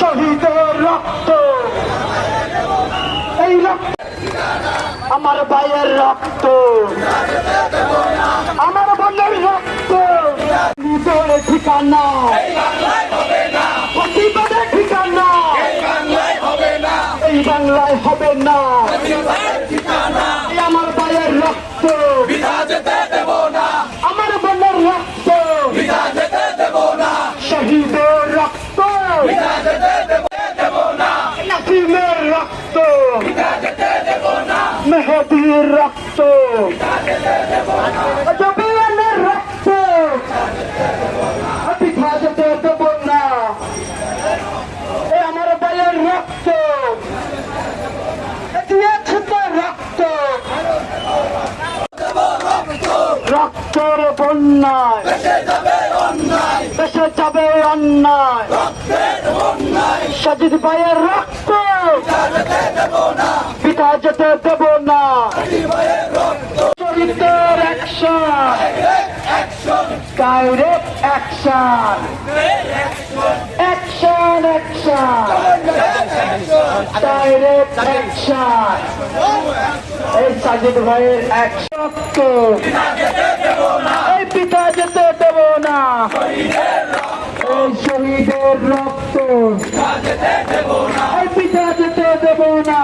শহীদের রক্ত, এই রক্ত আমার ভাইয়ের রক্ত, আমার বোনের রক্ত, নিজের ঠিকানা প্রতিবাদের ঠিকানা এই বাংলায় হবে না। আমার ভাইয়ের রক্ত আমার বোনের রক্ত শহীদের রক্ত নাসিমের রক্ত মেহেদীর রক্ত জবিয়ানের রক্ত পিঠা যেতে দেব না। আমার ভাইয়ের রক্ত দিয়েছে তো রক্ত, রক্তের বন্যায় দেশে যাবে অন্যায়, সাজিদ ভাইয়ের রক্ত পিতা যেতে দেব না। চরিত্রের action direct action, action action direct action. এই সাজিদ ভাইয়ের অ্যাকশন এই পিতা যেতে দেব না। এই শহীদের রক্ত এই পিতা যেতে দেব না।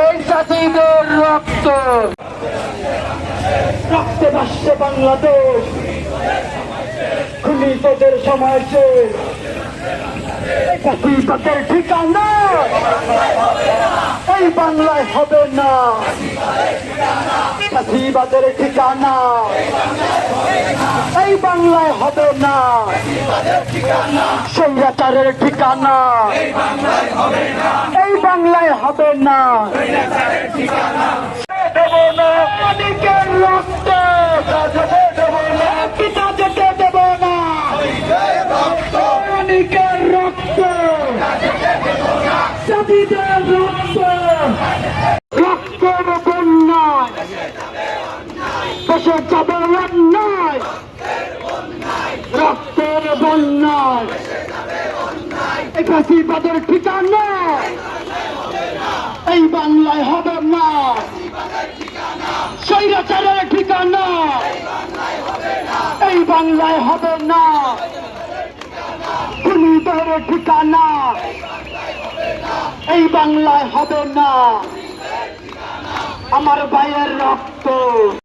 এই সাজিদের রক্ত রক্তে ভাসছে বাংলাদেশ, খুনি তোদের সময় শেষ। তোদের ঠিকানা এই বাংলায় হবে না, ফাঁসিবাদের ঠিকানা এই বাংলায় হবে না, স্বৈরাচারের ঠিকানা এই বাংলায় হবে না। দেব না অনেকের রক্ত দেব না, পিতা যেতে দেব না। অনেকের রক্ত সাথীদের রক্ত রক্তের বন্যায় দেশে যাবে অন্যায়, রক্তের বন্যায় এই ফাঁসিবাদের ঠিকানা এই বাংলায় হবে না, স্বৈরাচারের ঠিকানা এই বাংলায় হবে না, খুনিদের ঠিকানা এই বাংলায় হবে না। আমার ভাইয়ের রক্ত